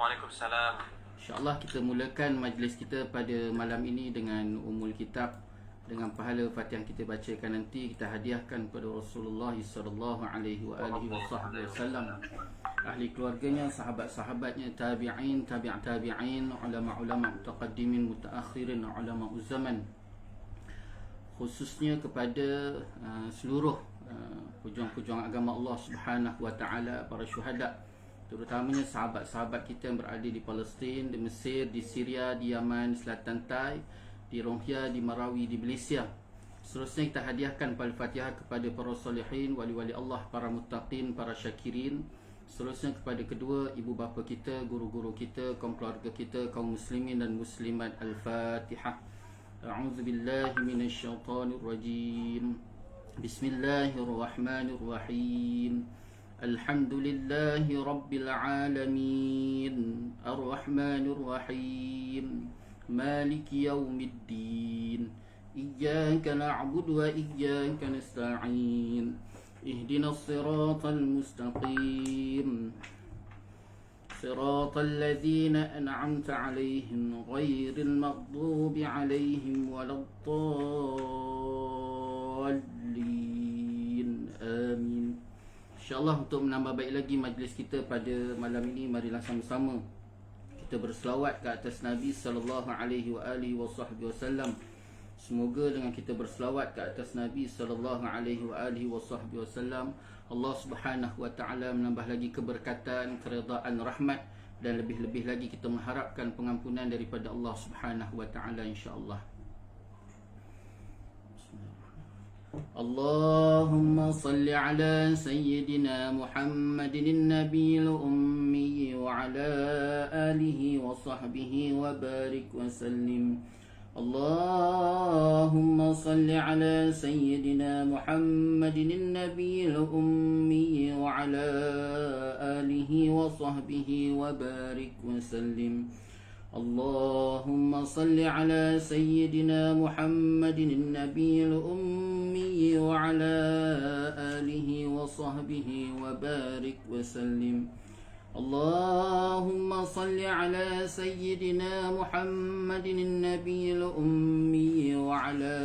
Waalaikumsalam. InsyaAllah kita mulakan majlis kita pada malam ini dengan Ummul Kitab, dengan pahala Fatihah kita bacakan nanti kita hadiahkan kepada Rasulullah sallallahu alaihi wasallam, ahli keluarganya, sahabat-sahabatnya, tabi'in, tabi'in, ulama-ulama mutaqaddimin, mutaakhirin, ulama zaman, khususnya kepada seluruh pejuang-pejuang agama Allah Subhanahu wa taala, para syuhada, terutamanya sahabat-sahabat kita yang berada di Palestin, di Mesir, di Syria, di Yaman, di Selatan Tai, di Rohingya, di Marawi, di Malaysia. Seterusnya kita hadiahkan Al-Fatihah kepada para salihin, wali-wali Allah, para muttaqin, para syakirin. Seterusnya kepada kedua ibu bapa kita, guru-guru kita, kaum keluarga kita, kaum muslimin dan muslimat. Al-Fatihah. A'udzu billahi minasyaitonir rajim. Bismillahirrahmanirrahim. Alhamdulillahi rabbil alamin. Ar-Rahmanir Rahim. Maliki yaumiddin. Iyyaka na'budu wa iyyaka nasta'in. Ihdinas siratal mustaqim. Siratal ladzina an'amta 'alaihim ghairil maghdubi 'alaihim waladdallin. Amin. InsyaAllah untuk menambah baik lagi majlis kita pada malam ini, marilah sama-sama kita berselawat ke atas Nabi sallallahu alaihi wasallam. Semoga dengan kita berselawat ke atas Nabi sallallahu alaihi wasallam, Allah Subhanahu wa taala menambah lagi keberkatan, keredaan, rahmat, dan lebih-lebih lagi kita mengharapkan pengampunan daripada Allah Subhanahu wa taala, insya-Allah. Allahumma salli ala Sayyidina Muhammadin Nabiyil Ummi wa ala alihi wa sahbihi wa barik wa sallim. Allahumma salli ala Sayyidina Muhammadin Nabiyil Ummi wa ala alihi wa sahbihi wa barik wa sallim. اللهم صل على سيدنا محمد النبي الأمي وعلى آله وصحبه وبارك وسلم. اللهم صل على سيدنا محمد النبي الأمي وعلى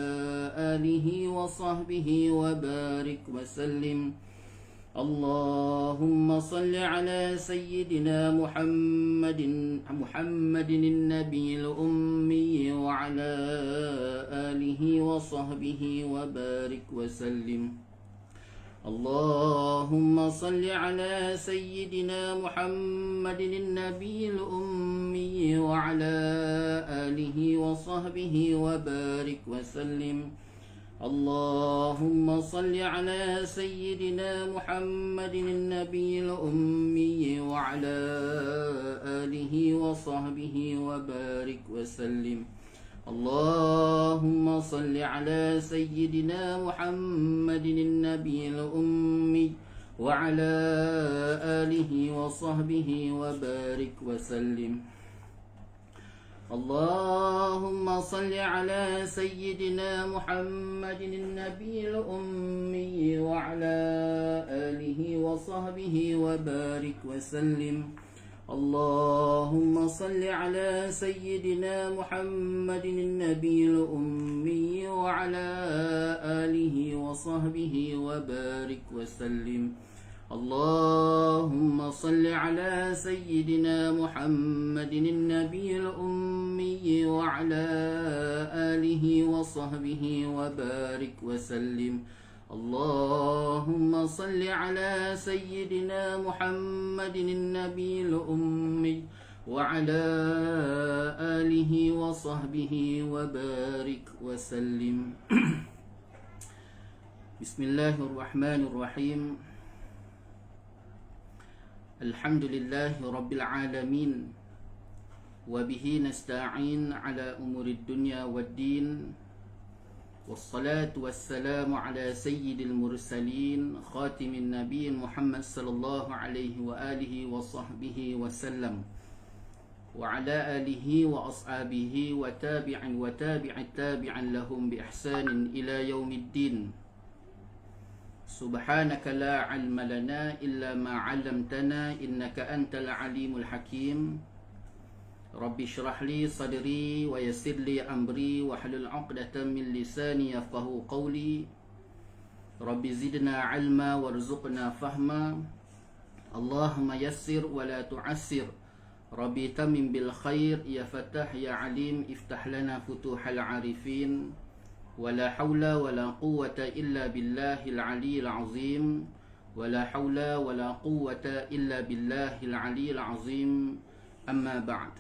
آله وصحبه وبارك وسلم. اللهم صل على سيدنا محمد النبي الأمي وعلى آله وصحبه وبارك وسلم. اللهم صل على سيدنا محمد النبي الأمي وعلى آله وصحبه وبارك وسلم. اللهم صل على سيدنا محمد النبي الأمي وعلى آله وصحبه وبارك وسلم. اللهم صل على سيدنا محمد النبي الأمي وعلى آله وصحبه وبارك وسلم. اللهم صل على سيدنا محمد النبي الأمي وعلى آله وصحبه وبارك وسلم. اللهم صل على سيدنا محمد النبي الأمي وعلى آله وصحبه وبارك وسلم. اللهم صل على سيدنا محمد النبي الأمي وعلى آله وصحبه وبارك وسلم. اللهم صل على سيدنا محمد النبي الأمي وعلى آله وصحبه وبارك وسلم. بسم الله الرحمن الرحيم. الحمد لله رب العالمين وبه نستعين على أمور الدنيا والدين، والصلاة والسلام على سيد المرسلين خاتم النبي محمد صلى الله عليه وآله وصحبه وسلم، وعلى آله وأصحابه وتابع التابع لهم بإحسان إلى يوم الدين. Subhanaka la ilma lana illa ma 'allamtana innaka antal alimul hakim. Rabbi shrah li sadri wa yassir li amri wa hlul 'uqdatam min lisani yafqahu qawli. Rabbi zidna 'ilma warzuqna fahma. Allahumma yassir wa la tu'assir. Rabbi tamim bil khair ya Fattah ya Alim iftah lana futuhal 'arifin. ولا حول ولا قوة إلا بالله العلي العظيم ولا حول ولا قوة إلا بالله العلي العظيم أما بعد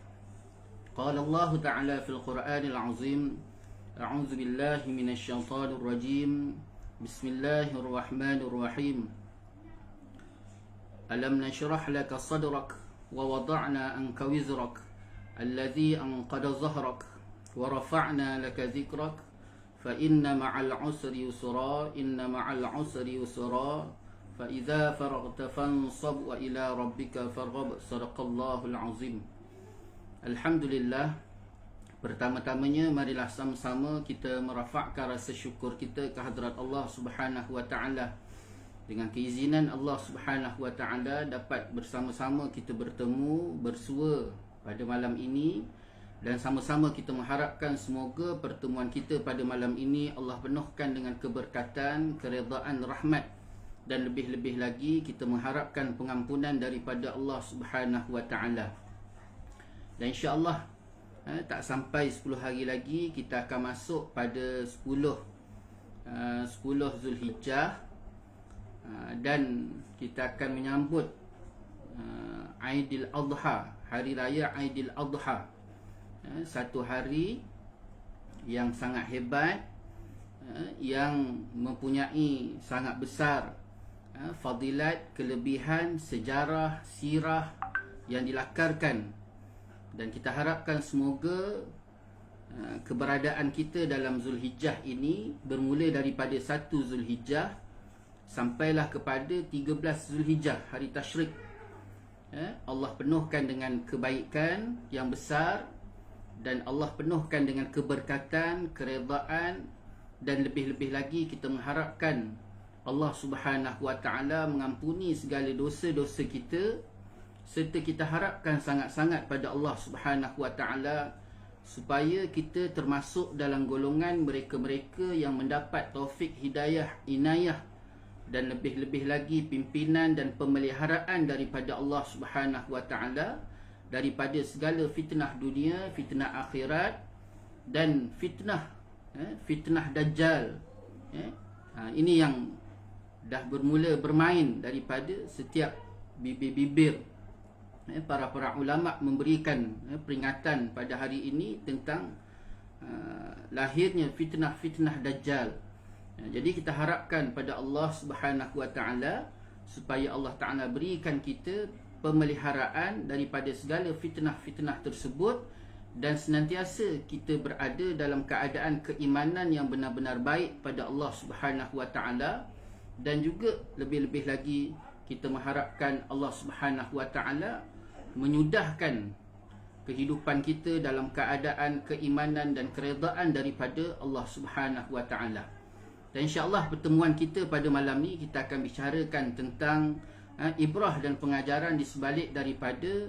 قال الله تعالى في القرآن العظيم أعوذ بالله من الشيطان الرجيم بسم الله الرحمن الرحيم ألم نشرح لك صدرك ووضعنا عنك وزرك الذي أنقض ظهرك ورفعنا لك ذكرك فإن مع العسر يسرا إن مع العسر يسرا فإذا فرغت فانصب وإلى ربك فارغب صدق الله العظيم. Alhamdulillah, pertama-tamanya marilah sama-sama kita merafakkan rasa syukur kita ke hadrat Allah Subhanahu wa taala. Dengan keizinan Allah Subhanahu wa taala dapat bersama-sama kita bertemu bersua pada malam ini. Dan sama-sama kita mengharapkan semoga pertemuan kita pada malam ini Allah penuhkan dengan keberkatan, keredaan, rahmat. Dan lebih-lebih lagi kita mengharapkan pengampunan daripada Allah Subhanahu wa taala. Dan insya-Allah tak sampai 10 hari lagi kita akan masuk pada 10 Zulhijjah. Dan kita akan menyambut Aidil Adha, hari raya Aidil Adha. Satu hari yang sangat hebat, yang mempunyai sangat besar fadilat, kelebihan, sejarah, sirah yang dilakarkan. Dan kita harapkan semoga keberadaan kita dalam Zulhijjah ini bermula daripada 1 Zulhijjah sampailah kepada 13 Zulhijjah, hari Tasyrik. Allah penuhkan dengan kebaikan yang besar, dan Allah penuhkan dengan keberkatan, keredaan, dan lebih-lebih lagi kita mengharapkan Allah Subhanahu wa taala mengampuni segala dosa-dosa kita, serta kita harapkan sangat-sangat pada Allah Subhanahu wa taala supaya kita termasuk dalam golongan mereka-mereka yang mendapat taufik, hidayah, inayah, dan lebih-lebih lagi pimpinan dan pemeliharaan daripada Allah Subhanahu wa taala daripada segala fitnah dunia, fitnah akhirat, dan fitnah Dajjal. Ini yang dah bermula bermain daripada setiap bibir-bibir. Para ulama memberikan peringatan pada hari ini tentang lahirnya fitnah Dajjal. Jadi kita harapkan pada Allah Subhanahu wa taala supaya Allah Taala berikan kita pemeliharaan daripada segala fitnah-fitnah tersebut, dan senantiasa kita berada dalam keadaan keimanan yang benar-benar baik pada Allah Subhanahu wa taala. Dan juga lebih-lebih lagi kita mengharapkan Allah Subhanahu wa taala menyudahkan kehidupan kita dalam keadaan keimanan dan keredaan daripada Allah Subhanahu wa taala. Dan insya-Allah pertemuan kita pada malam ni kita akan bicarakan tentang ibrah dan pengajaran di sebalik daripada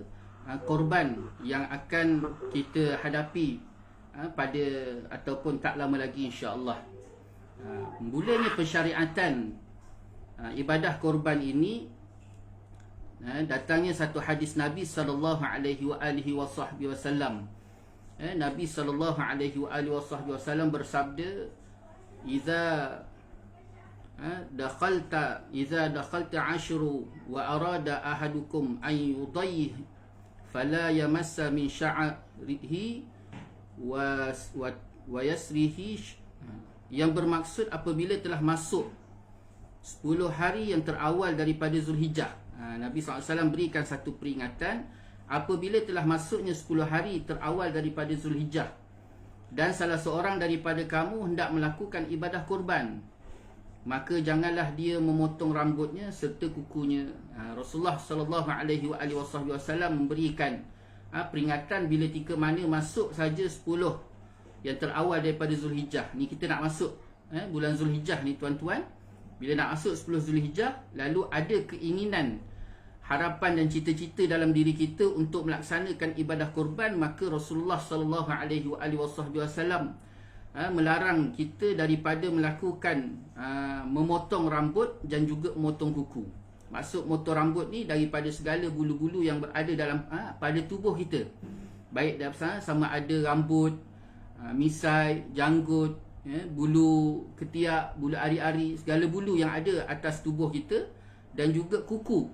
korban yang akan kita hadapi pada ataupun tak lama lagi insya-Allah. Mulanya pensyariatan ibadah korban ini datangnya satu hadis Nabi sallallahu alaihi wasallam. Nabi sallallahu alaihi wasallam bersabda, Iza dakhalta ashru wa arada ahadukum an yudayh fala yamassa min sya'rihi wa yasrihi. Yang bermaksud apabila telah masuk 10 hari yang terawal daripada Zulhijjah. Nabi SAW berikan satu peringatan apabila telah masuknya 10 hari terawal daripada Zulhijjah dan salah seorang daripada kamu hendak melakukan ibadah kurban, maka janganlah dia memotong rambutnya serta kukunya. Rasulullah sallallahu alaihi wasallam memberikan peringatan bila tika mana masuk saja 10 yang terawal daripada Zulhijjah. Ni kita nak masuk bulan Zulhijjah ni tuan-tuan. Bila nak masuk 10 Zulhijjah, lalu ada keinginan, harapan dan cita-cita dalam diri kita untuk melaksanakan ibadah kurban, maka Rasulullah sallallahu alaihi wasallam melarang kita daripada melakukan memotong rambut dan juga memotong kuku. Maksud motong rambut ni daripada segala bulu-bulu yang berada dalam pada tubuh kita. Baik sama ada rambut, misai, janggut, bulu ketiak, bulu ari-ari, segala bulu yang ada atas tubuh kita, dan juga kuku.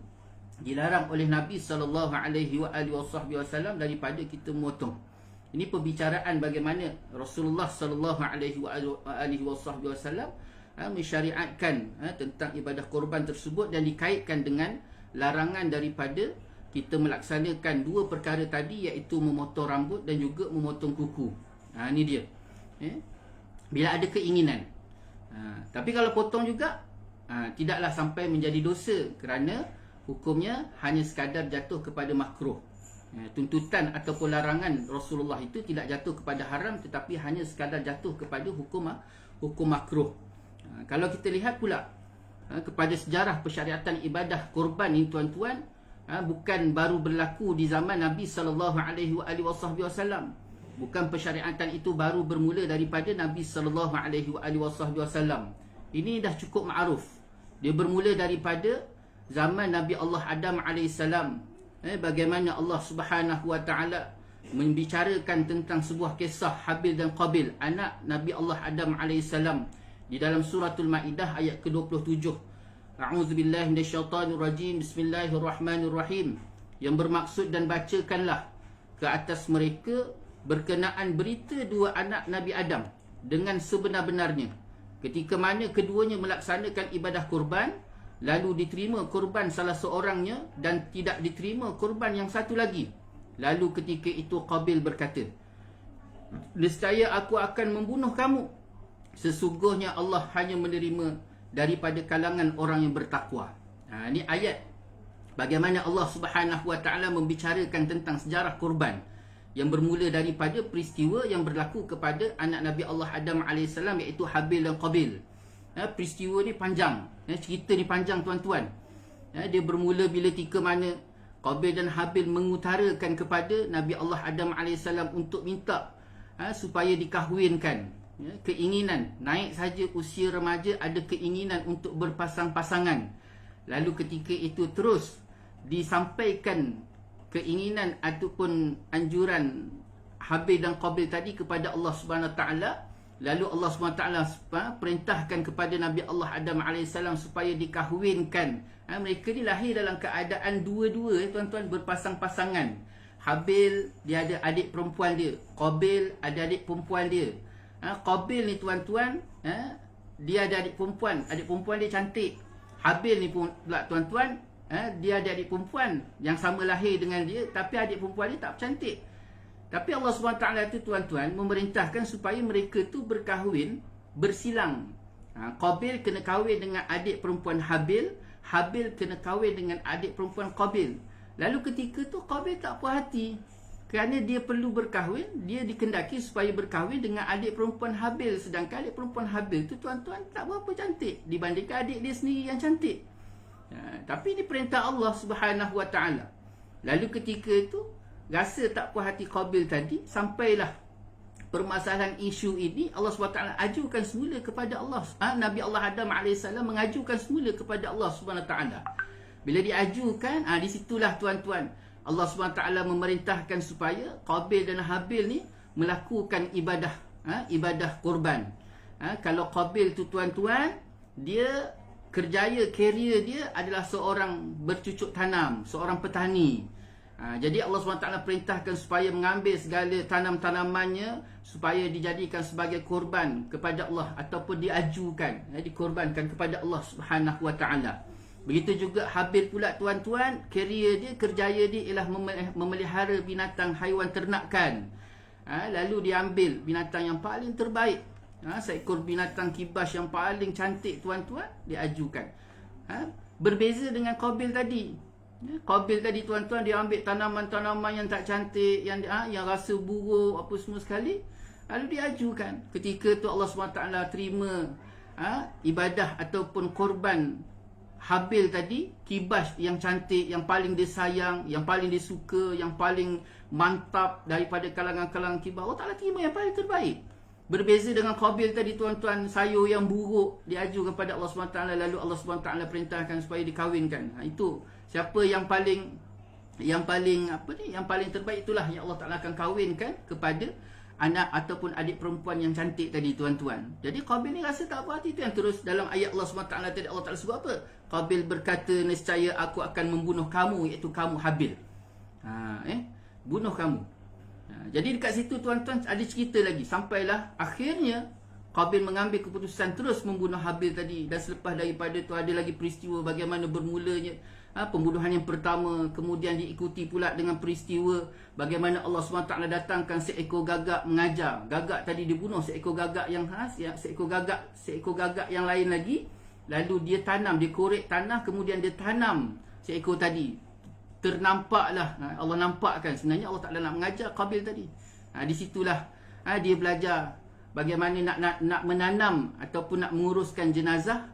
Dilarang oleh Nabi sallallahu alaihi wasallam daripada kita memotong. Ini pembicaraan bagaimana Rasulullah sallallahu alaihi wasallam mensyariatkan tentang ibadah korban tersebut, dan dikaitkan dengan larangan daripada kita melaksanakan dua perkara tadi, iaitu memotong rambut dan juga memotong kuku. Ini dia. Bila ada keinginan. Tapi kalau potong juga tidaklah sampai menjadi dosa, kerana hukumnya hanya sekadar jatuh kepada makruh. Tuntutan ataupun larangan Rasulullah itu tidak jatuh kepada haram, tetapi hanya sekadar jatuh kepada hukum makruh. Kalau kita lihat pula kepada sejarah persyariatan ibadah korban ini, tuan-tuan, bukan baru berlaku di zaman Nabi sallallahu alaihi wasallam. Bukan persyariatan itu baru bermula daripada Nabi sallallahu alaihi wasallam. Ini dah cukup ma'ruf. Dia bermula daripada zaman Nabi Allah Adam alaihissalam. Bagaimana Allah Subhanahu wa taala membicarakan tentang sebuah kisah Habil dan Qabil, anak Nabi Allah Adam alaihissalam, di dalam suratul Maidah ayat ke-27. A'udzubillahi minasyaitanir rajim. Bismillahirrahmanirrahim. Yang bermaksud, dan bacakanlah ke atas mereka berkenaan berita dua anak Nabi Adam dengan sebenar-benarnya, ketika mana keduanya melaksanakan ibadah kurban, lalu diterima kurban salah seorangnya dan tidak diterima kurban yang satu lagi. Lalu ketika itu Qabil berkata, nescaya aku akan membunuh kamu. Sesungguhnya Allah hanya menerima daripada kalangan orang yang bertakwa. Ini ayat bagaimana Allah Subhanahu wa taala membicarakan tentang sejarah kurban, yang bermula daripada peristiwa yang berlaku kepada anak Nabi Allah Adam AS, iaitu Habil dan Qabil. Peristiwa ni panjang, cerita ni panjang, tuan-tuan. Dia bermula bila ketika mana Qabil dan Habil mengutarakan kepada Nabi Allah Adam AS untuk minta supaya dikahwinkan. Keinginan, naik saja usia remaja, ada keinginan untuk berpasang-pasangan. Lalu ketika itu terus disampaikan keinginan ataupun anjuran Habil dan Qabil tadi kepada Allah Subhanahu Wa Taala. Lalu Allah Subhanahu Wa Taala perintahkan kepada Nabi Allah Adam AS supaya dikahwinkan. Mereka ni lahir dalam keadaan dua-dua, tuan-tuan, berpasang-pasangan. Habil, dia ada adik perempuan dia. Qabil ada adik perempuan dia. Qabil ni, tuan-tuan, dia ada adik perempuan. Adik perempuan dia cantik. Habil ni pula, tuan-tuan, dia ada adik perempuan yang sama lahir dengan dia, tapi adik perempuan dia tak cantik. Tapi Allah SWT tu, tuan-tuan, memerintahkan supaya mereka tu berkahwin bersilang. Qabil kena kahwin dengan adik perempuan Habil, Habil kena kahwin dengan adik perempuan Qabil. Lalu ketika tu Qabil tak puas hati, kerana dia perlu berkahwin, dia dikendaki supaya berkahwin dengan adik perempuan Habil, sedangkan adik perempuan Habil tu, tuan-tuan, tak berapa cantik dibandingkan adik dia sendiri yang cantik. Tapi ini perintah Allah Subhanahu Wa Taala. Lalu ketika itu rasa tak puas hati Qabil tadi, sampailah permasalahan isu ini Allah SWT ajukan semula kepada Allah. Nabi Allah Adam AS mengajukan semula kepada Allah SWT. Bila diajukan, di situlah, tuan-tuan, Allah SWT memerintahkan supaya Qabil dan Habil ni melakukan ibadah, ibadah kurban. Kalau Qabil tu, tuan-tuan, dia kerjaya, karier dia adalah seorang bercucuk tanam, seorang petani. Jadi Allah SWT perintahkan supaya mengambil segala tanam-tanamannya supaya dijadikan sebagai korban kepada Allah, ataupun diajukan, dikorbankan kepada Allah Subhanahu Wa Taala. Begitu juga Habil pula, tuan-tuan, karier dia, kerjaya dia ialah memelihara binatang haiwan ternakan. Lalu diambil binatang yang paling terbaik, seekor binatang kibas yang paling cantik, tuan-tuan, diajukan. Berbeza dengan Qabil tadi. Qabil tadi, tuan-tuan, dia ambil tanaman-tanaman yang tak cantik, yang rasa buruk apa semua sekali, lalu diajukan. Ketika tu Allah SWT terima ibadah ataupun korban Habil tadi, kibas yang cantik, yang paling disayang, yang paling disuka, yang paling mantap daripada kalangan-kalangan kibas, Allah Ta'ala terima yang paling terbaik. Berbeza dengan Qabil tadi tuan-tuan, sayur yang buruk diaju kepada Allah SWT, lalu Allah SWT perintahkan supaya dikahwinkan. Itu siapa yang paling terbaik, itulah yang Allah Ta'ala akan kahwinkan kepada anak ataupun adik perempuan yang cantik tadi tuan-tuan. Jadi Qabil ni rasa tak apa hati, tu yang terus dalam ayat Allah SWT tadi Allah Ta'ala sebut apa? Qabil berkata, nescaya aku akan membunuh kamu, iaitu kamu Habil. Bunuh kamu. Jadi dekat situ tuan-tuan ada cerita lagi, sampailah akhirnya Qabil mengambil keputusan terus membunuh Habil tadi. Dan selepas daripada tu ada lagi peristiwa bagaimana bermulanya pembunuhan yang pertama, kemudian diikuti pula dengan peristiwa bagaimana Allah SWT datangkan seekor gagak mengajar. Gagak tadi dibunuh, seekor gagak yang seekor gagak yang lain lagi, lalu dia tanam, dia korek tanah, kemudian dia tanam seekor tadi. Ternampaklah, Allah nampakkan sebenarnya Allah Ta'ala nak mengajar Qabil tadi. Di situlah dia belajar bagaimana nak menanam ataupun nak menguruskan jenazah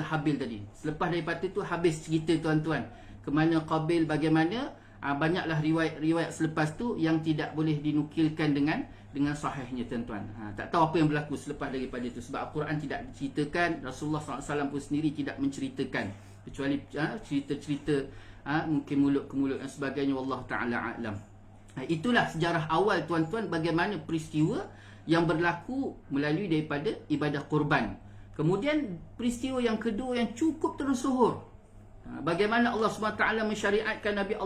Habil tadi. Selepas daripada itu habis cerita tuan-tuan, ke mana Qabil bagaimana banyaklah riwayat selepas tu yang tidak boleh dinukilkan dengan sahihnya tuan-tuan. Tak tahu apa yang berlaku selepas daripada itu, sebab Al-Quran tidak diceritakan, Rasulullah SAW pun sendiri tidak menceritakan, kecuali cerita-cerita mungkin mulut ke mulut dan sebagainya, wallahu ta'ala a'lam. Itulah sejarah awal tuan-tuan, bagaimana peristiwa yang berlaku melalui daripada ibadah kurban. Kemudian peristiwa yang kedua yang cukup tersuhur, bagaimana Allah SWT mensyariatkan Nabi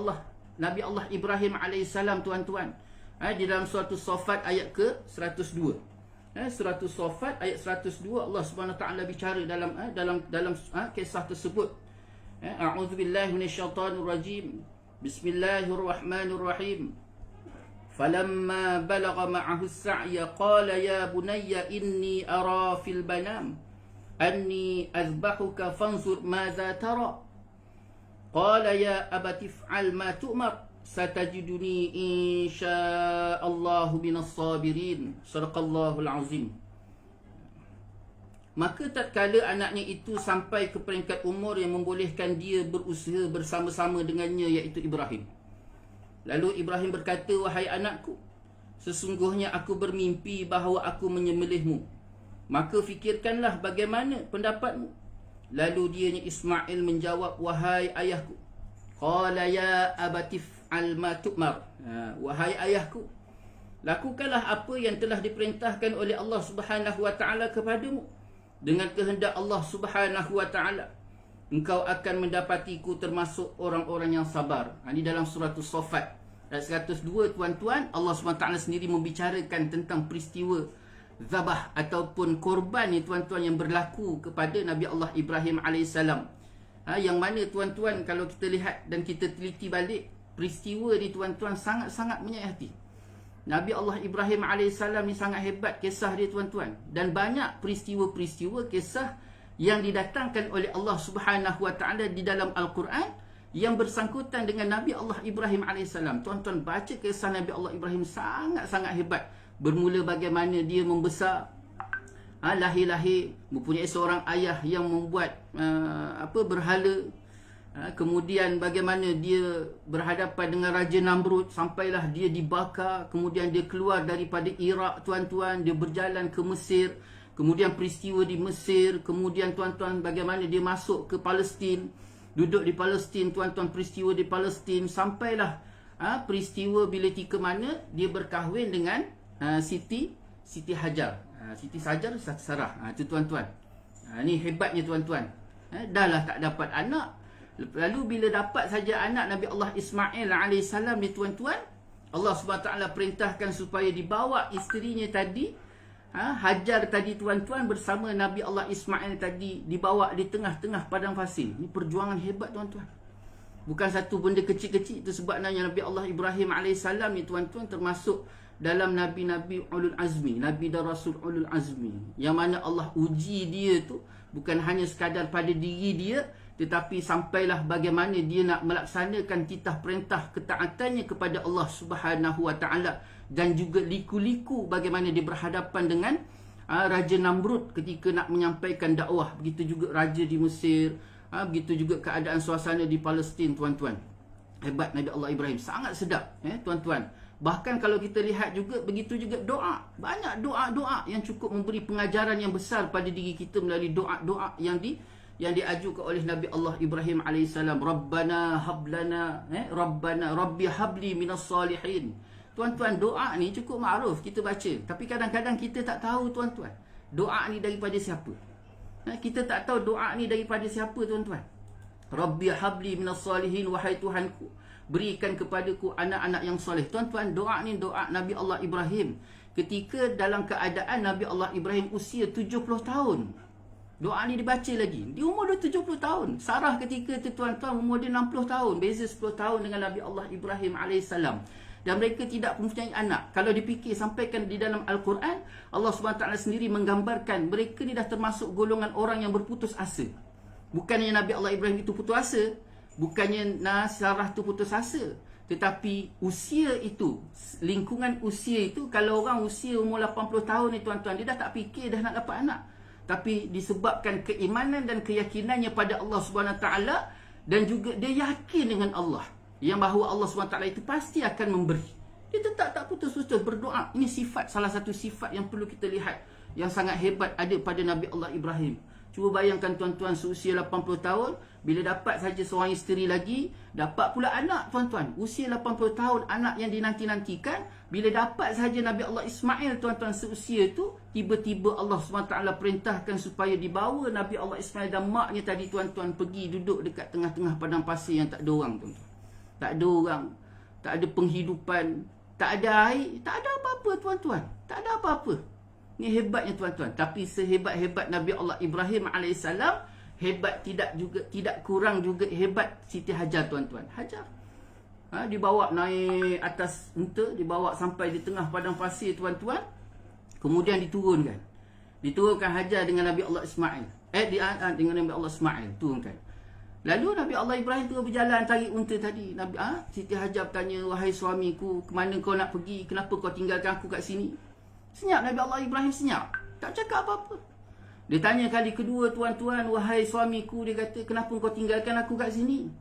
Allah Ibrahim AS tuan-tuan. Di dalam surah As-Saffat ayat ke 102. Surah As-Saffat ayat 102, Allah SWT bicara dalam kisah tersebut. A'udzubillahi minasyaitanir rajim. Bismillahirrahmanirrahim. Falamma balagha ma'ahu as-sa'ya qala ya bunayya inni ara fil manam anni azbahuka fanzur madza tara. Qala ya abati if'al ma tu'mar satajiduni insyaallahu minas sabirin. Shadaqallahul azim. Maka tatkala anaknya itu sampai ke peringkat umur yang membolehkan dia berusaha bersama-sama dengannya, iaitu Ibrahim. Lalu Ibrahim berkata, wahai anakku, sesungguhnya aku bermimpi bahawa aku menyembelihmu. Maka fikirkanlah bagaimana pendapatmu. Lalu dianya Ismail menjawab, wahai ayahku. Qala ya abatif al ma tu'mar. Wahai ayahku, lakukanlah apa yang telah diperintahkan oleh Allah Subhanahu wa taala kepadamu. Dengan kehendak Allah Subhanahu wa taala, engkau akan mendapatiku termasuk orang-orang yang sabar. Ini dalam surah As-Saffat ayat 102 tuan-tuan. Allah SWT sendiri membicarakan tentang peristiwa zabah ataupun korban ni tuan-tuan yang berlaku kepada Nabi Allah Ibrahim AS. Yang mana tuan-tuan kalau kita lihat dan kita teliti balik peristiwa ni tuan-tuan, sangat-sangat menyayat hati. Nabi Allah Ibrahim AS ni sangat hebat kisah dia tuan-tuan. Dan banyak peristiwa-peristiwa kisah yang didatangkan oleh Allah Subhanahu wa taala di dalam Al-Quran yang bersangkutan dengan Nabi Allah Ibrahim AS. Tuan-tuan baca kisah Nabi Allah Ibrahim, sangat-sangat hebat. Bermula bagaimana dia membesar, lahir-lahir, mempunyai seorang ayah yang membuat berhala. Kemudian bagaimana dia berhadapan dengan Raja Namrud, sampailah dia dibakar. Kemudian dia keluar daripada Iraq tuan-tuan, dia berjalan ke Mesir. Kemudian peristiwa di Mesir. Kemudian tuan-tuan bagaimana dia masuk ke Palestin, duduk di Palestin tuan-tuan, peristiwa di Palestin. Sampailah peristiwa bila ke mana dia berkahwin dengan Siti Hajar. Siti Hajar Sarah. Itu tuan-tuan. Ni hebatnya tuan-tuan. Dahlah tak dapat anak. Lalu bila dapat saja anak Nabi Allah Ismail AS ni tuan-tuan, Allah SWT perintahkan supaya dibawa isterinya tadi, Hajar tadi tuan-tuan, bersama Nabi Allah Ismail tadi, dibawa di tengah-tengah padang pasir. Ini perjuangan hebat tuan-tuan. Bukan satu benda kecil-kecil. Itu sebabnya Nabi Allah Ibrahim AS ni tuan-tuan termasuk dalam Nabi-Nabi Ulul Azmi, Nabi dan Rasul Ulul Azmi, yang mana Allah uji dia tu bukan hanya sekadar pada diri dia, tetapi sampailah bagaimana dia nak melaksanakan titah perintah ketaatannya kepada Allah Subhanahu wa taala, dan juga liku-liku bagaimana dia berhadapan dengan Raja Namrud ketika nak menyampaikan dakwah. Begitu juga raja di Mesir. Begitu juga keadaan suasana di Palestin, tuan-tuan. Hebat Nabi Allah Ibrahim, sangat sedap, tuan-tuan. Bahkan kalau kita lihat juga, begitu juga doa. Banyak doa-doa yang cukup memberi pengajaran yang besar pada diri kita melalui doa-doa yang diajukan oleh Nabi Allah Ibrahim AS. Rabbana hablana, Rabbana Rabbi habli minas salihin. Tuan-tuan, doa ni cukup makruf kita baca. Tapi kadang-kadang kita tak tahu, tuan-tuan, doa ni daripada siapa. Kita tak tahu doa ni daripada siapa, tuan-tuan. Rabbi habli minas salihin, wahai Tuhanku, berikan kepadaku anak-anak yang soleh. Tuan-tuan, doa ni doa Nabi Allah Ibrahim ketika dalam keadaan Nabi Allah Ibrahim usia 70 tahun. Doa ni dibaca lagi di umur dia 70 tahun. Sarah ketika tu, tuan-tuan, umur dia 60 tahun. Beza 10 tahun dengan Nabi Allah Ibrahim AS. Dan mereka tidak mempunyai anak. Kalau dipikir sampaikan di dalam Al-Quran, Allah SWT sendiri menggambarkan mereka ni dah termasuk golongan orang yang berputus asa. Bukannya Nabi Allah Ibrahim itu putus asa, bukannya Sarah itu putus asa, tetapi usia itu, lingkungan usia itu, kalau orang usia umur 80 tahun ni, tuan-tuan, dia dah tak fikir dah nak dapat anak. Tapi disebabkan keimanan dan keyakinannya pada Allah SWT, dan juga dia yakin dengan Allah, yang bahawa Allah SWT itu pasti akan memberi, dia tetap tak putus-putus berdoa. Ini sifat, salah satu sifat yang perlu kita lihat, yang sangat hebat ada pada Nabi Allah Ibrahim. Cuba bayangkan, tuan-tuan, seusia 80 tahun, bila dapat saja seorang isteri lagi, dapat pula anak, tuan-tuan. Usia 80 tahun, anak yang dinanti-nantikan. Bila dapat saja Nabi Allah Ismail, tuan-tuan, seusia itu, tiba-tiba Allah SWT perintahkan supaya dibawa Nabi Allah Ismail dan maknya tadi, tuan-tuan, pergi duduk dekat tengah-tengah padang pasir yang tak ada orang, tuan-tuan. Tak ada orang, tak ada penghidupan, tak ada air, tak ada apa-apa, tuan-tuan. Tak ada apa-apa. Ini hebatnya, tuan-tuan. Tapi sehebat-hebat Nabi Allah Ibrahim AS, hebat tidak kurang juga hebat Siti Hajar, tuan-tuan. Hajar dibawa naik atas unta, dibawa sampai di tengah padang pasir, tuan-tuan. Kemudian diturunkan Hajar dengan Nabi Allah Ismail. Dengan Nabi Allah Ismail turunkan. Lalu Nabi Allah Ibrahim terus berjalan tarik unta tadi. Siti Hajar bertanya, wahai suamiku, ke mana kau nak pergi? Kenapa kau tinggalkan aku kat sini? Senyap Nabi Allah Ibrahim, senyap. Tak cakap apa-apa. Dia tanya kali kedua, tuan-tuan, wahai suamiku, dia kata, kenapa kau tinggalkan aku kat sini?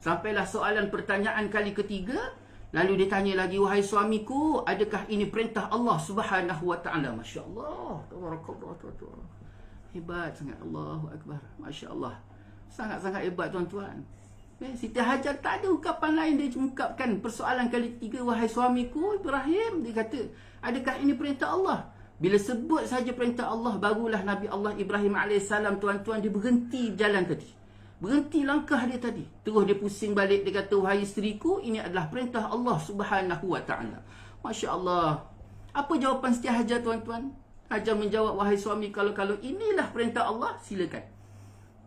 Sampailah soalan pertanyaan kali ketiga. Lalu dia tanya lagi, wahai suamiku, adakah ini perintah Allah Subhanahu Wa Taala? Masya Allah. Tabarakallah, tuan-tuan. Hebat sangat, Allahu Akbar. Masya Allah. Sangat-sangat hebat, tuan-tuan. Siti Hajar tak ada ungkapan lain. Dia ungkapkan persoalan kali ketiga, wahai suamiku Ibrahim, dia kata, adakah ini perintah Allah? Bila sebut saja perintah Allah, barulah Nabi Allah Ibrahim AS, tuan-tuan, dia berhenti jalan tadi, berhenti langkah dia tadi. Terus dia pusing balik, dia kata, wahai isteriku, ini adalah perintah Allah Subhanahu Wa Taala. Masya Allah. Apa jawapan Siti Hajar, tuan-tuan? Hajar menjawab, wahai suami, kalau inilah perintah Allah, silakan.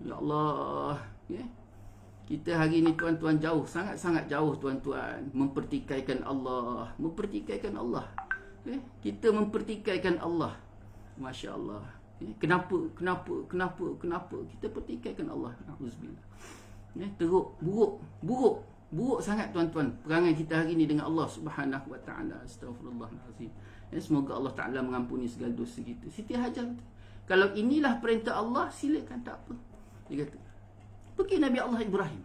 Ya Allah, kita hari ini, tuan-tuan, jauh, sangat-sangat jauh, tuan-tuan, mempertikaikan Allah. Kita mempertikaikan Allah. Masya Allah. Kenapa kita pertikaikan Allah? Auzubillah. Teruk, buruk sangat, tuan-tuan, perangai kita hari ini dengan Allah Subhanahu Wa Taala. Astaghfirullahalazim. Semoga Allah Taala mengampuni segala dosa kita. Siti Hajar, kalau inilah perintah Allah, silakan, tak apa. Dia kata, pergi Nabi Allah Ibrahim.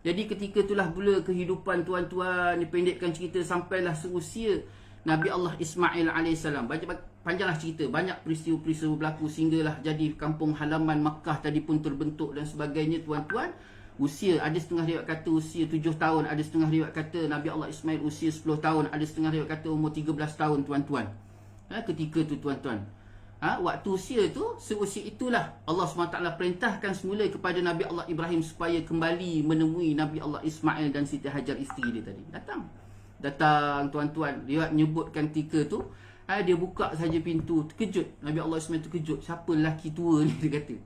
Jadi ketika itulah pula kehidupan, tuan-tuan, dipendekkan cerita, sampailah seusia Nabi Allah Ismail AS. Panjanglah cerita, banyak peristiwa-peristiwa berlaku sehinggalah jadi kampung halaman Makkah tadi pun terbentuk dan sebagainya, tuan-tuan. Usia, ada setengah riwayat kata usia 7 tahun, ada setengah riwayat kata Nabi Allah Ismail usia 10 tahun, ada setengah riwayat kata umur 13 tahun, tuan-tuan. Ketika tu, tuan-tuan, waktu usia tu, seusia itulah Allah SWT perintahkan semula kepada Nabi Allah Ibrahim supaya kembali menemui Nabi Allah Ismail dan Siti Hajar isteri dia tadi. Datang, tuan-tuan. Dia menyebutkan ketika tu, dia buka saja pintu, terkejut. Nabi Allah Ismail terkejut. Siapa lelaki tua ni, dia kata.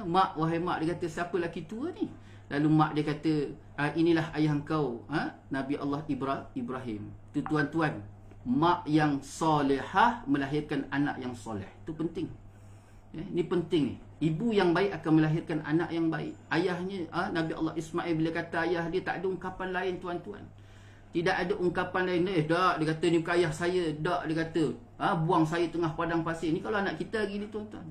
Mak, wahai mak, dia kata, siapa lelaki tua ni? Lalu mak dia kata, inilah ayah kau, Nabi Allah Ibrahim. Itu, tuan-tuan, mak yang solehah melahirkan anak yang soleh. Itu penting. Ini penting ni. Ibu yang baik akan melahirkan anak yang baik. Ayahnya, Nabi Allah Ismail, bila kata ayah dia, tak ada ungkapan lain, tuan-tuan. Tidak ada ungkapan lain. Tak, dia kata, ni bukan ayah saya. Tak, dia kata, buang saya tengah padang pasir. Ni kalau anak kita hari ni tuan-tuan.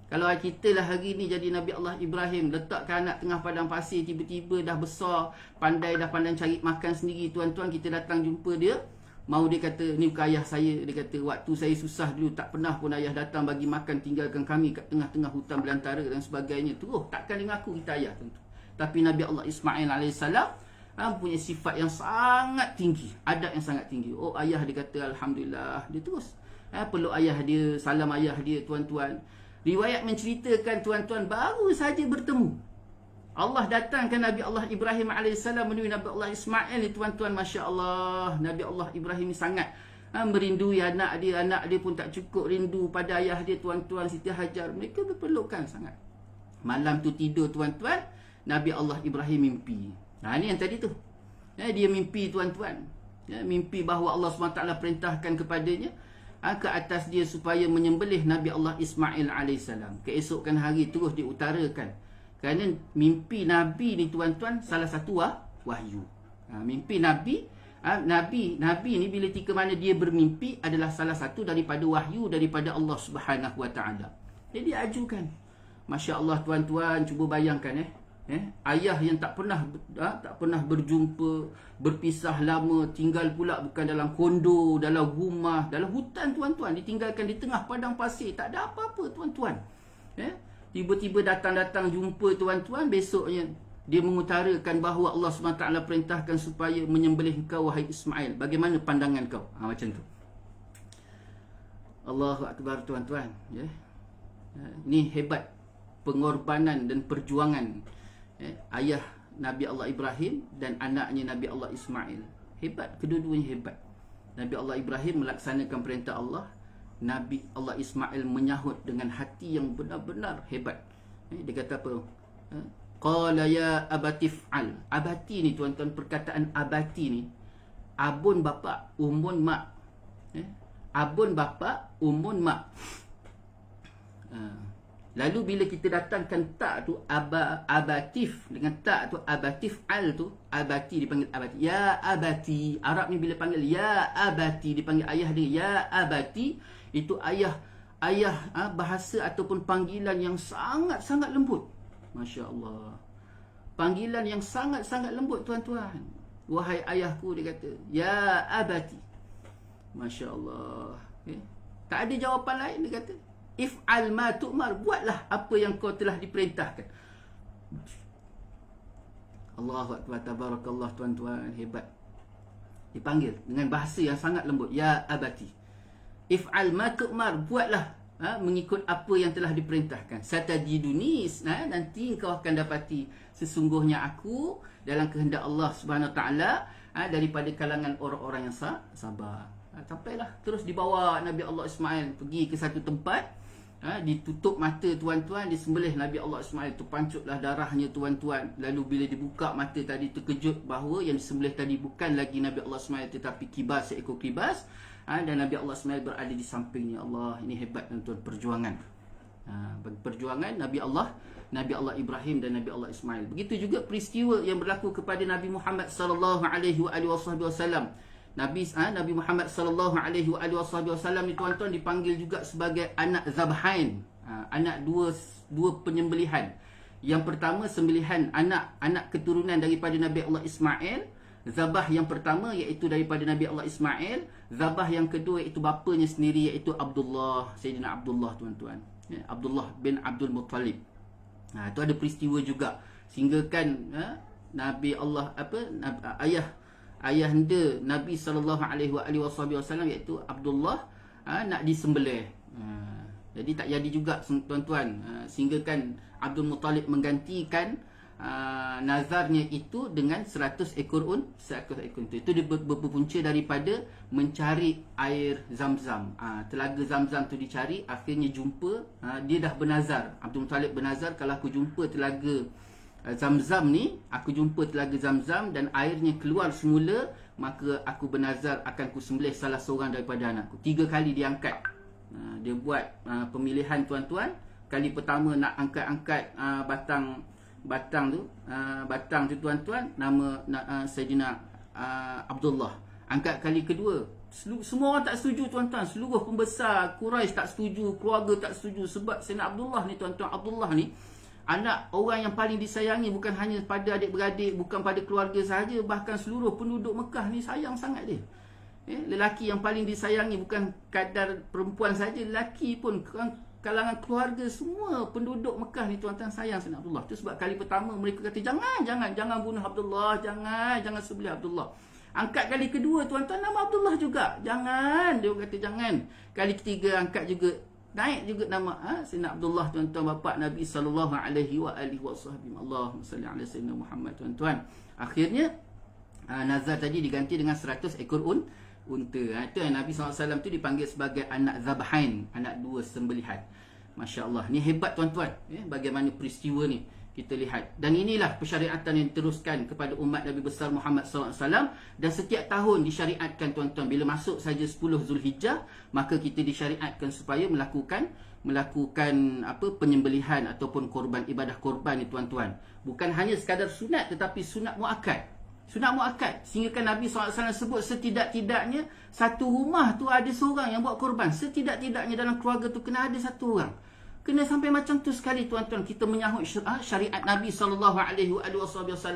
Kalau kita lah hari ni jadi Nabi Allah Ibrahim, letakkan anak tengah padang pasir, tiba-tiba dah besar, dah pandai cari makan sendiri tuan-tuan, kita datang jumpa dia, mau dia kata, ni bukan ayah saya. Dia kata, waktu saya susah dulu, tak pernah pun ayah datang bagi makan, tinggalkan kami kat tengah-tengah hutan belantara dan sebagainya. Terus, takkan dengan aku kita ayah tentu. Tapi Nabi Allah Ismail AS punya sifat yang sangat tinggi, adab yang sangat tinggi. Oh, ayah dia kata, Alhamdulillah. Dia terus peluk ayah dia, salam ayah dia tuan-tuan. Riwayat menceritakan tuan-tuan, baru saja bertemu, Allah datangkan Nabi Allah Ibrahim AS menemui Nabi Allah Ismail ni tuan-tuan. Masya Allah, Nabi Allah Ibrahim ni sangat merindui anak dia pun tak cukup rindu pada ayah dia tuan-tuan, Siti Hajar. Mereka berpelukan sangat. Malam tu tidur tuan-tuan, Nabi Allah Ibrahim mimpi. Ni yang tadi tu, dia mimpi tuan-tuan, mimpi bahawa Allah SWT perintahkan kepadanya ke atas dia supaya menyembelih Nabi Allah Ismail AS. Keesokan hari terus diutarakan. Kerana mimpi Nabi ni tuan-tuan salah satu wahyu. Mimpi Nabi ni bila tika mana dia bermimpi adalah salah satu daripada wahyu daripada Allah Subhanahu Wa Taala. Jadi ajukan. Masya Allah tuan-tuan, cuba bayangkan ayah yang tak pernah berjumpa, berpisah lama, tinggal pula bukan dalam kondo, dalam rumah, dalam hutan tuan-tuan, ditinggalkan di tengah padang pasir, tak ada apa-apa tuan-tuan. Tiba-tiba datang jumpa tuan-tuan, besoknya dia mengutarakan bahawa Allah SWT perintahkan supaya menyembelih kau wahai Ismail. Bagaimana pandangan kau? Macam tu. Allahu Akbar tuan-tuan. Ni hebat pengorbanan dan perjuangan ayah Nabi Allah Ibrahim dan anaknya Nabi Allah Ismail. Hebat, kedua-duanya hebat. Nabi Allah Ibrahim melaksanakan perintah Allah, Nabi Allah Ismail menyahut dengan hati yang benar-benar hebat. Dia kata apa? Qala ya abati f'al. Abati ni tuan-tuan, perkataan abati ni, abun bapa, umun mak. Abun bapa, umun mak. Lalu bila kita datangkan tak tu abatif, dengan tak tu abatif al tu, abati dipanggil abati. Ya abati. Arab ni bila panggil ya abati, dipanggil ayah dia ya abati, itu ayah bahasa ataupun panggilan yang sangat-sangat lembut. Masya Allah. Panggilan yang sangat-sangat lembut tuan-tuan. Wahai ayahku, dia kata ya abati. Masya Allah. Tak ada jawapan lain, dia kata if'al ma tu'mar, buatlah apa yang kau telah diperintahkan. Allahu Akbar, tabarakallah tuan-tuan, hebat. Dipanggil dengan bahasa yang sangat lembut, ya abati. If'al ma tu'mar, buatlah mengikut apa yang telah diperintahkan. Satajiduni, nanti kau akan dapati sesungguhnya aku dalam kehendak Allah Subhanahu taala daripada kalangan orang-orang yang sabar. Sampailah terus dibawa Nabi Allah Ismail pergi ke satu tempat. Ditutup mata tuan-tuan, disembelih Nabi Allah Ismail, terpancutlah darahnya tuan-tuan. Lalu bila dibuka mata tadi, terkejut bahawa yang disembelih tadi bukan lagi Nabi Allah Ismail tetapi kibas, seekor kibas. Dan Nabi Allah Ismail berada di sampingnya. Allah, ini hebat tuan-tuan, perjuangan. Bagi perjuangan Nabi Allah Ibrahim dan Nabi Allah Ismail. Begitu juga peristiwa yang berlaku kepada Nabi Muhammad sallallahu alaihi wasallam. Nabi Muhammad sallallahu alaihi wasallam ni tuan-tuan dipanggil juga sebagai anak zabhain, anak dua penyembelihan. Yang pertama sembelihan anak keturunan daripada Nabi Allah Ismail. Zabah yang pertama iaitu daripada Nabi Allah Ismail. Zabah yang kedua iaitu bapanya sendiri, iaitu Abdullah, Sayyidina Abdullah tuan-tuan. Abdullah bin Abdul Muttalib. Itu ada peristiwa juga sehingga kan Nabi Allah ayahanda Nabi sallallahu alaihi wasallam iaitu Abdullah nak disembelih. Jadi tak jadi juga tuan-tuan, sehingga kan Abdul Muttalib menggantikan nazarnya itu dengan 100 ekor unta. Itu berpunca daripada mencari air Zam-Zam. Telaga Zam-Zam tu dicari, akhirnya jumpa. Dia dah bernazar, Abdul Muttalib bernazar, kalau aku jumpa telaga Zam-Zam ni, aku jumpa telaga Zam-Zam dan airnya keluar semula, maka aku bernazar akan ku sembelih salah seorang daripada anakku. 3 kali dia angkat. Dia buat pemilihan tuan-tuan. Kali pertama nak angkat batang tu tuan-tuan, nama Sayyidina Abdullah. Angkat kali kedua, Semua orang tak setuju tuan-tuan. Seluruh pembesar Quraisy tak setuju, keluarga tak setuju. Sebab Sayyidina Abdullah ni tuan-tuan, Abdullah ni anak orang yang paling disayangi, bukan hanya pada adik-beradik, bukan pada keluarga sahaja, bahkan seluruh penduduk Mekah ni sayang sangat dia. Lelaki yang paling disayangi, bukan kadar perempuan saja, lelaki pun, kalangan keluarga, semua penduduk Mekah ni tuan-tuan sayang Sayyidina Abdullah. Itu sebab kali pertama mereka kata jangan bunuh Abdullah, jangan sembelih Abdullah. Angkat kali kedua tuan-tuan, nama Abdullah juga, jangan, dia kata jangan. Kali ketiga angkat juga, naik juga nama Sayyidina Abdullah tuan-tuan, bapa Nabi sallallahu alaihi wa alihi wasallam. Allahumma salli ala sayyidina Muhammad tuan-tuan. Akhirnya nazar tadi diganti dengan 100 ekor unta. Itu yang Nabi SAW tu dipanggil sebagai anak Zabhain, anak dua sembelihan. Masya Allah, ni hebat tuan-tuan, bagaimana peristiwa ni kita lihat. Dan inilah persyariatan yang diteruskan kepada umat Nabi besar Muhammad SAW. Dan setiap tahun disyariatkan tuan-tuan, bila masuk saja 10 Zulhijjah, maka kita disyariatkan supaya melakukan penyembelihan ataupun korban, ibadah korban ni tuan-tuan. Bukan hanya sekadar sunat, tetapi sunat muakkad. Sunat muakkad, sehingga kan Nabi SAW sebut setidak-tidaknya satu rumah tu ada seorang yang buat korban. Setidak-tidaknya dalam keluarga tu kena ada satu orang. Kena sampai macam tu sekali tuan-tuan, kita menyahut syariat Nabi SAW.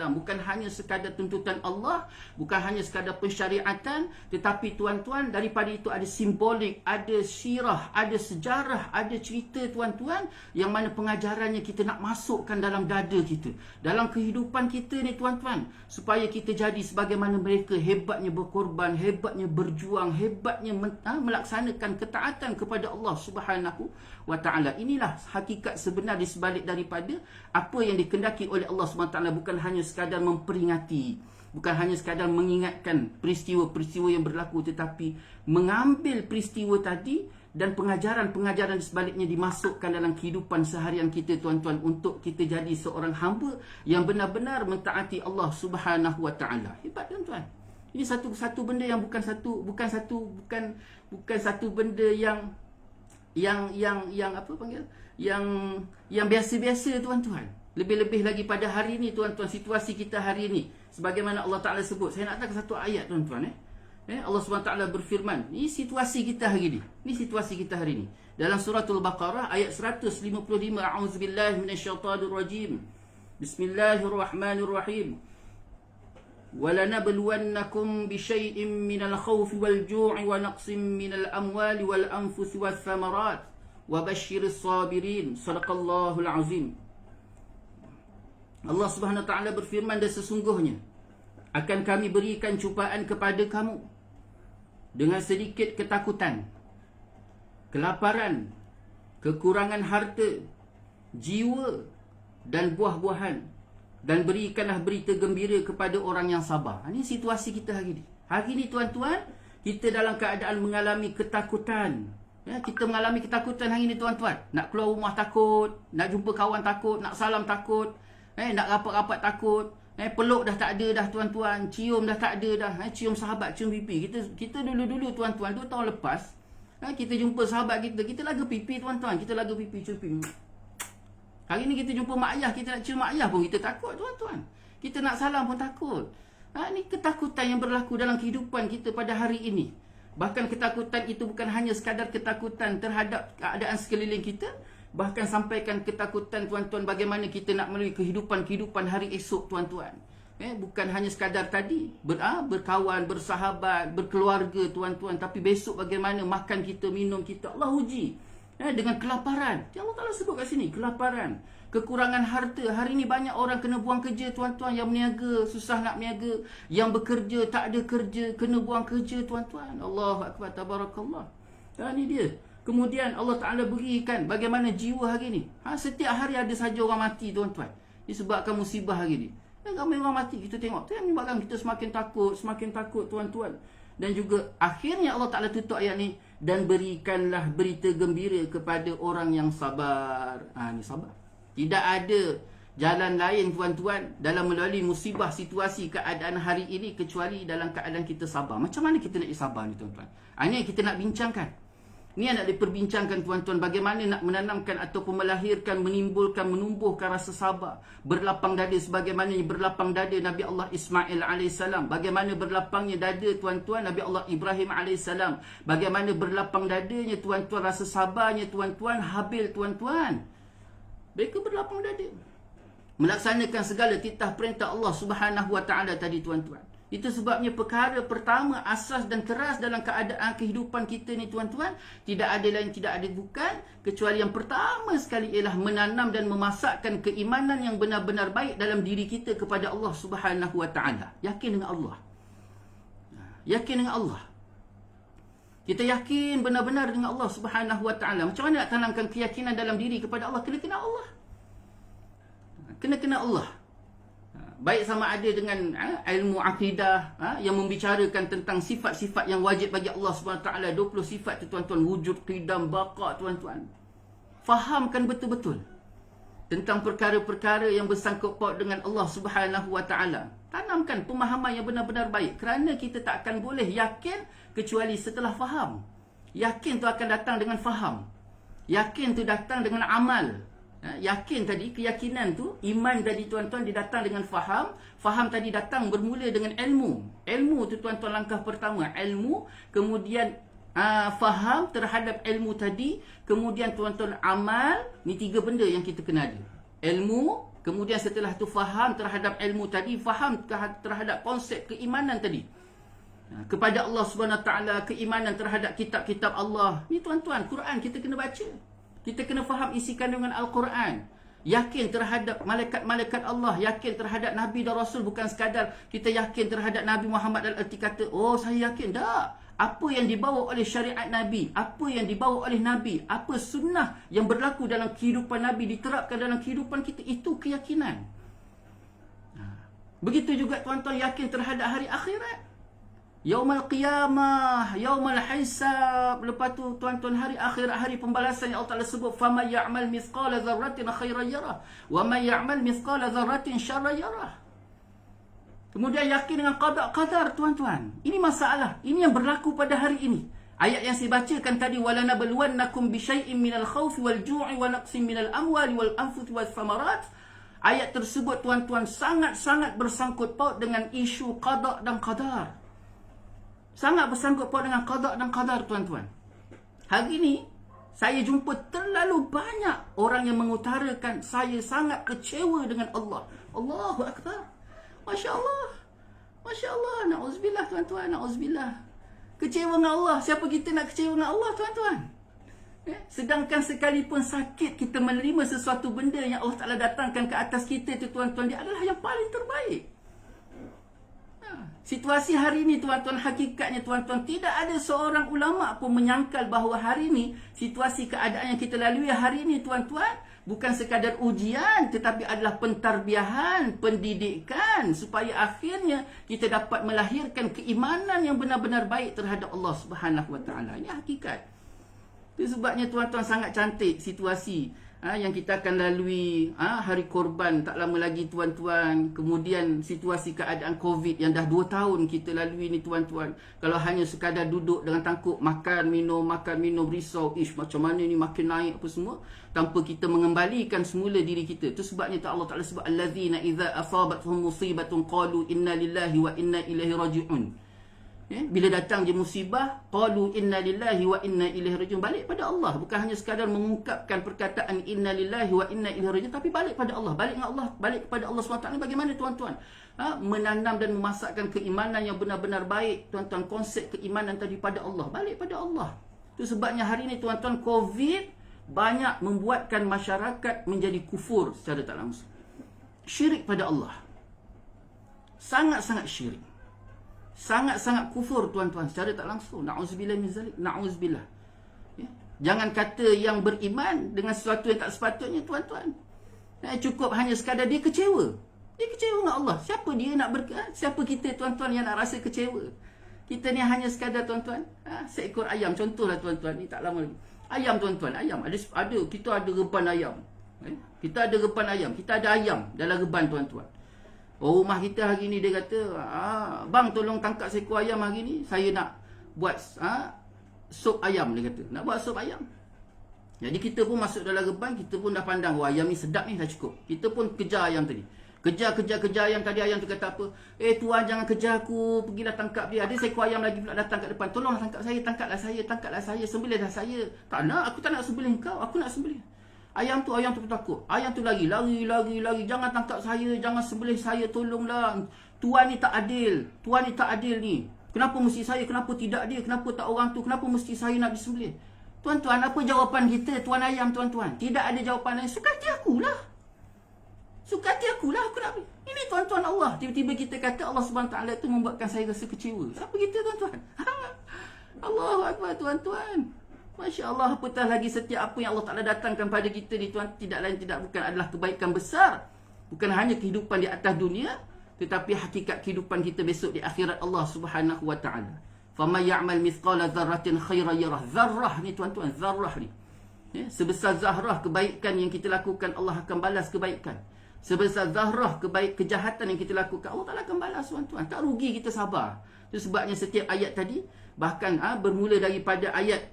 Bukan hanya sekadar tuntutan Allah, bukan hanya sekadar pensyariatan, tetapi tuan-tuan, daripada itu ada simbolik, ada sirah, ada sejarah, ada cerita tuan-tuan, yang mana pengajarannya kita nak masukkan dalam dada kita, dalam kehidupan kita ni tuan-tuan, supaya kita jadi sebagaimana mereka, hebatnya berkorban, hebatnya berjuang, hebatnya melaksanakan ketaatan kepada Allah Subhanahu wa ta'ala. Inilah hakikat sebenar di sebalik daripada apa yang dikehendaki oleh Allah SWT. Bukan hanya sekadar memperingati, bukan hanya sekadar mengingatkan peristiwa-peristiwa yang berlaku, tetapi mengambil peristiwa tadi dan pengajaran-pengajaran di sebaliknya dimasukkan dalam kehidupan seharian kita tuan-tuan, untuk kita jadi seorang hamba yang benar-benar mentaati Allah Subhanahu wa ta'ala. Hebat tuan-tuan. Ini satu benda yang bukan satu benda yang biasa-biasa tuan-tuan. Lebih-lebih lagi pada hari ini tuan-tuan, situasi kita hari ini, sebagaimana Allah Ta'ala sebut. Saya nak datang ke satu ayat tuan-tuan. Allah SWT berfirman, ini situasi kita hari ini. Ini situasi kita hari ini. Dalam suratul Baqarah ayat 155, a'udzubillahi minasyaitonirrajim. Bismillahirrahmanirrahim. وَلَنَبْلُوَنَّكُمْ بِشَيْءٍ مِّنَ الْخَوْفِ وَالْجُوعِ وَنَقْصٍ مِّنَ الْأَمْوَالِ وَالْأَنفُسِ وَالثَّمَرَاتِ وَبَشِّرِ الصَّابِرِينَ. Sadaqallahul azim. Allah Subhanahu wa ta'ala berfirman, dan sesungguhnya akan kami berikan cubaan kepada kamu dengan sedikit ketakutan, kelaparan, kekurangan harta, jiwa dan buah-buahan. Dan berikanlah berita gembira kepada orang yang sabar. Ini situasi kita hari ini. Hari ini tuan-tuan, kita dalam keadaan mengalami ketakutan. Kita mengalami ketakutan hari ini tuan-tuan. Nak keluar rumah takut, nak jumpa kawan takut, nak salam takut, nak rapat-rapat takut, peluk dah tak ada dah tuan-tuan, cium dah tak ada dah, cium sahabat, cium pipi. Kita dulu-dulu tuan-tuan, 2 tahun lepas, kita jumpa sahabat kita laga pipi tuan-tuan, kita laga pipi, cium pipi. Hari ni kita jumpa mak ayah, kita nak cium mak ayah pun kita takut tuan-tuan. Kita nak salam pun takut. Ini ketakutan yang berlaku dalam kehidupan kita pada hari ini. Bahkan ketakutan itu bukan hanya sekadar ketakutan terhadap keadaan sekeliling kita, bahkan sampaikan ketakutan tuan-tuan bagaimana kita nak melalui kehidupan hari esok tuan-tuan. Bukan hanya sekadar tadi berkawan, bersahabat, berkeluarga tuan-tuan, tapi besok bagaimana makan kita, minum kita. Allah uji dengan kelaparan. Allah Ta'ala sebut kat sini, kelaparan, kekurangan harta. Hari ni banyak orang kena buang kerja tuan-tuan, yang berniaga susah nak berniaga, yang bekerja tak ada kerja, kena buang kerja tuan-tuan. Allahu Akbar, tabarakallah. Ini dia. Kemudian Allah Ta'ala berikan bagaimana jiwa hari ni. Setiap hari ada saja orang mati tuan-tuan, disebabkan musibah hari ni. Ramai orang mati, kita tengok. Itu yang menyebabkan kita semakin takut tuan-tuan. Dan juga akhirnya Allah Ta'ala tutup ayat ni, dan berikanlah berita gembira kepada orang yang sabar. Ni sabar. Tidak ada jalan lain tuan-tuan dalam melalui musibah, situasi, keadaan hari ini, kecuali dalam keadaan kita sabar. Macam mana kita nak sabar ni tuan-tuan? Ini yang kita nak bincangkan. Ni yang nak diperbincangkan tuan-tuan, bagaimana nak menanamkan ataupun melahirkan, menimbulkan, menumbuhkan rasa sabar, berlapang dada sebagaimana berlapang dada Nabi Allah Ismail AS, bagaimana berlapangnya dada tuan-tuan Nabi Allah Ibrahim AS, bagaimana berlapang dadanya tuan-tuan, rasa sabarnya tuan-tuan Habil tuan-tuan. Mereka berlapang dada melaksanakan segala titah perintah Allah Subhanahu Wa Taala tadi tuan-tuan. Itu sebabnya perkara pertama, asas dan teras dalam keadaan kehidupan kita ni tuan-tuan, tidak ada lain, tidak ada bukan, kecuali yang pertama sekali ialah menanam dan memasakkan keimanan yang benar-benar baik dalam diri kita kepada Allah Subhanahu Wa Taala. Yakin dengan Allah. Yakin dengan Allah. Kita yakin benar-benar dengan Allah Subhanahu Wa Taala. Macam mana nak tanamkan keyakinan dalam diri kepada Allah? Kena Allah. Kena Allah. Baik sama ada dengan ilmu akidah yang membicarakan tentang sifat-sifat yang wajib bagi Allah SWT. 20 sifat tu tuan-tuan, wujud, qidam, baqa tuan-tuan. Fahamkan betul-betul tentang perkara-perkara yang bersangkut paut dengan Allah SWT. Tanamkan pemahaman yang benar-benar baik, kerana kita tak akan boleh yakin kecuali setelah faham. Yakin tu akan datang dengan faham. Yakin tu datang dengan amal. Yakin tadi, keyakinan tu, iman tadi tuan-tuan, dia datang dengan faham. Faham tadi datang bermula dengan ilmu. Ilmu tu tuan-tuan langkah pertama, ilmu. Kemudian faham terhadap ilmu tadi. Kemudian tuan-tuan amal. Ni 3 benda yang kita kena ada. Ilmu, kemudian setelah tu faham terhadap ilmu tadi. Faham terhadap konsep keimanan tadi kepada Allah SWT. Keimanan terhadap kitab-kitab Allah. Ni tuan-tuan, Quran kita kena baca. Kita kena faham isi kandungan Al-Quran. Yakin terhadap malaikat-malaikat Allah. Yakin terhadap Nabi dan Rasul. Bukan sekadar kita yakin terhadap Nabi Muhammad dan erti kata, oh saya yakin. Tak. Apa yang dibawa oleh syariat Nabi. Apa yang dibawa oleh Nabi. Apa sunnah yang berlaku dalam kehidupan Nabi. Diterapkan dalam kehidupan kita. Itu keyakinan. Begitu juga tuan-tuan yakin terhadap hari akhirat. Yaumal qiyamah, yaumal hisab. Lepas tu tuan-tuan hari akhirat, hari pembalasan yang Allah Taala sebut, faman ya'mal mithqala dzarratin khairan yarah wa man ya'mal mithqala dzarratin syarran yarah. Kemudian yakin dengan qada qadar tuan-tuan. Ini masalah, ini yang berlaku pada hari ini. Ayat yang saya bacakan tadi, walanabluwannakum bisyai'in minal khaufi wal ju'i wa naqsin minal amwali wal anfusi wath thamarat. Ayat tersebut tuan-tuan sangat-sangat bersangkut paut dengan isu qada dan qadar. Sangat bersangkut paut dengan qada dan qadar tuan-tuan. Hari ini saya jumpa terlalu banyak orang yang mengutarakan saya sangat kecewa dengan Allah. Allahu Akbar. Masya Allah. Masya Allah. Na'udzubillah tuan-tuan. Na'udzubillah. Kecewa dengan Allah. Siapa kita nak kecewa dengan Allah tuan-tuan? Sedangkan sekalipun sakit kita menerima sesuatu benda yang Allah Ta'ala datangkan ke atas kita tu tuan-tuan, dia adalah yang paling terbaik. Situasi hari ini tuan-tuan, hakikatnya tuan-tuan, tidak ada seorang ulama pun menyangkal bahawa hari ini situasi keadaan yang kita lalui hari ini tuan-tuan bukan sekadar ujian, tetapi adalah pentarbiahan, pendidikan supaya akhirnya kita dapat melahirkan keimanan yang benar-benar baik terhadap Allah Subhanahu Wa Taala. Ini hakikat. Itu sebabnya tuan-tuan sangat cantik situasi yang kita akan lalui hari korban tak lama lagi tuan-tuan. Kemudian situasi keadaan COVID yang dah 2 tahun kita lalui ni tuan-tuan. Kalau hanya sekadar duduk dengan tangkup makan minum risau, macam mana ni makin naik apa semua, tanpa kita mengembalikan semula diri kita. Itu sebabnya Allah Ta'ala sebut allazina idza asabatuhum musibatun qalu inna lillahi wa inna ilaihi raji'un. Bila datang je musibah, qalu inna lillahi wa inna ilaihi raji'un, balik pada Allah. Bukan hanya sekadar mengungkapkan perkataan inna lillahi wa inna ilaihi raji'un, tapi balik pada Allah, balik dengan Allah, balik kepada Allah SWT. Bagaimana tuan-tuan menanam dan memasakkan keimanan yang benar-benar baik tuan-tuan, konsep keimanan tadi pada Allah, balik pada Allah. Itu sebabnya hari ini tuan-tuan, COVID banyak membuatkan masyarakat menjadi kufur secara tak langsung, syirik pada Allah, sangat-sangat syirik, sangat-sangat kufur tuan-tuan secara tak langsung. Na'udzubillah min zalik. Na'udzubillah. Jangan kata yang beriman dengan sesuatu yang tak sepatutnya tuan-tuan. Cukup hanya sekadar dia kecewa. Dia kecewa dengan Allah. Siapa dia nak siapa kita tuan-tuan yang nak rasa kecewa? Kita ni hanya sekadar tuan-tuan, seekor ayam. Contohlah tuan-tuan, ni tak lama lagi. Ayam tuan-tuan, ayam. Ada kita ada reban ayam. Kita ada reban ayam. Kita ada ayam dalam reban tuan-tuan. Oh, rumah kita hari ni dia kata, bang tolong tangkap seekor ayam hari ni. Saya nak buat sup ayam, dia kata. Nak buat sup ayam. Jadi kita pun masuk dalam geban, kita pun dah pandang, wah ayam ni sedap ni, dah cukup. Kita pun kejar ayam tadi. Kejar ayam tadi. Ayam tu kata apa? Tuan jangan kejar aku, pergilah tangkap dia. Ada seekor ayam lagi pula datang kat depan. Tolonglah tangkap saya, tangkaplah saya, sembelihlah saya. Tak nak, aku tak nak sembelih kau, aku nak sembelih. Ayam tu pun takut. Ayam tu lari. Jangan tangkap saya, jangan sembelih saya, tolonglah. Tuan ni tak adil ni. Kenapa mesti saya, kenapa tidak dia, kenapa tak orang tu, kenapa mesti saya nak disembelih? Tuan-tuan, apa jawapan kita, tuan ayam, tuan-tuan? Tidak ada jawapan lain. Suka hati akulah, aku nak. Ini tuan-tuan Allah. Tiba-tiba kita kata Allah SWT itu membuatkan saya rasa kecewa. Siapa kita, tuan-tuan? Allahu Akbar, tuan-tuan. Masya Allah, apatah lagi setiap apa yang Allah Ta'ala datangkan pada kita ni, tuan, tidak lain tidak bukan adalah kebaikan besar. Bukan hanya kehidupan di atas dunia, tetapi hakikat kehidupan kita besok di akhirat Allah Subhanahu wa Ta'ala. Faman ya'mal mithqala dzarratin khairan yarah. Zarrah ni, tuan-tuan, zarrah ni. Sebesar zarrah kebaikan yang kita lakukan, Allah akan balas kebaikan. Sebesar zarrah kejahatan yang kita lakukan, Allah Ta'ala akan balas, tuan-tuan. Tak rugi kita sabar. Itu sebabnya setiap ayat tadi, bahkan bermula daripada ayat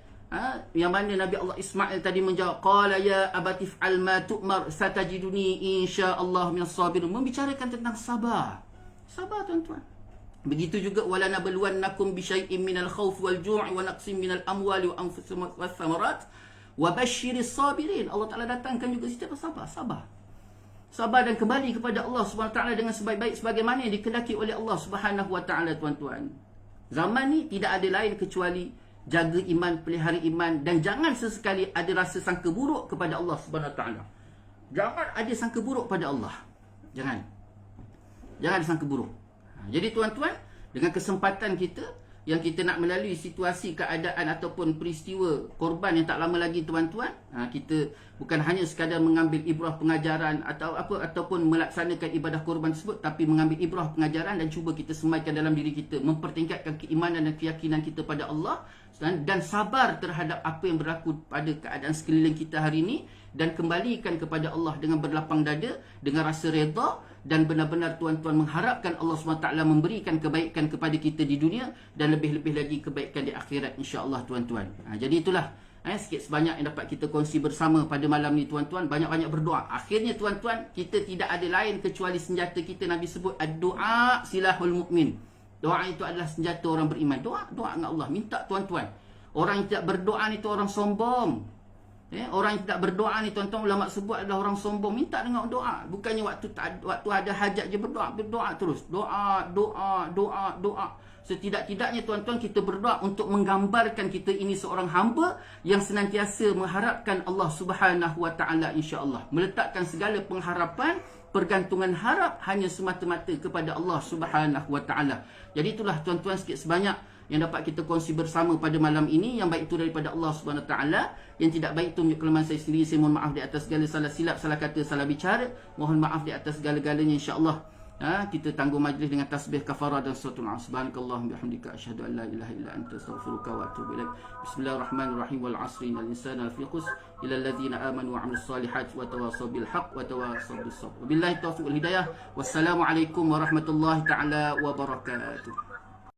yang mana Nabi Allah Ismail tadi menjawab, qala ya abati fa'al ma tu'mar satajiduni insyaallah minas sabirin, membicarakan tentang sabar. Sabar, tuan-tuan. Begitu juga wala nabluwannakum bi syai'in minal khawf wal ju'i wa naqsin minal amwali wa anfusi was thamarat wa basyiris sabirin. Allah Taala datangkan juga setiap sabar. Sabar dan kembali kepada Allah Subhanahu wa taala dengan sebaik-baik sebagaimana yang dikehendaki oleh Allah Subhanahu wa taala, tuan-tuan. Zaman ni tidak ada lain kecuali jaga iman, pelihara iman, dan jangan sesekali ada rasa sangka buruk kepada Allah Subhanahu wa taala. Jangan ada sangka buruk pada Allah. Jangan ada sangka buruk. Jadi tuan-tuan, dengan kesempatan kita yang kita nak melalui situasi, keadaan ataupun peristiwa korban yang tak lama lagi, tuan-tuan, kita bukan hanya sekadar mengambil ibrah pengajaran ataupun melaksanakan ibadah korban tersebut, tapi mengambil ibrah pengajaran dan cuba kita semaikan dalam diri kita, mempertingkatkan keimanan dan keyakinan kita pada Allah dan sabar terhadap apa yang berlaku pada keadaan sekeliling kita hari ini, dan kembalikan kepada Allah dengan berlapang dada, dengan rasa redha, dan benar-benar tuan-tuan mengharapkan Allah SWT memberikan kebaikan kepada kita di dunia dan lebih-lebih lagi kebaikan di akhirat, insya-Allah, tuan-tuan. Jadi itulah sikit sebanyak yang dapat kita kongsi bersama pada malam ni, tuan-tuan. Banyak-banyak berdoa. Akhirnya, tuan-tuan, kita tidak ada lain kecuali senjata kita. Nabi sebut ad-doa silahul mukmin. Doa itu adalah senjata orang beriman. Doa dengan Allah. Minta, tuan-tuan. Orang yang tidak berdoa ni tu orang sombong. Orang yang tidak berdoa ni, tuan-tuan, ulama sebut adalah orang sombong. Minta dengan doa. Bukannya waktu ada hajat je berdoa terus. Doa. Setidak-tidaknya, tuan-tuan, kita berdoa untuk menggambarkan kita ini seorang hamba yang senantiasa mengharapkan Allah Subhanahu wa taala, insya-Allah. Meletakkan segala pengharapan, pergantungan harap hanya semata-mata kepada Allah Subhanahu wa taala. Jadi itulah, tuan-tuan, sikit sebanyak yang dapat kita kongsi bersama pada malam ini. Yang baik itu daripada Allah Subhanahu Wa Taala, yang tidak baik itu menunjuk kelemahan saya sendiri. Saya mohon maaf di atas segala salah silap, salah kata, salah bicara. Mohon maaf di atas segala-galanya, insya-Allah. Kita tangguh majlis dengan tasbih kafarah dan suratul subhanakallahumma bihamdika asyhadu an la ilaha illa anta astaghfiruka wa atubu ilaik. Bismillahirrahmanirrahim. Wal 'asri innal insana lafi khusr illa alladhina amanu wa 'amilus solihati wa tawassaw bil haqq wa tawassaw bis sabr. Wabillahi taufiq wal hidayah. Wassalamu alaikum warahmatullahi taala wabarakatuh.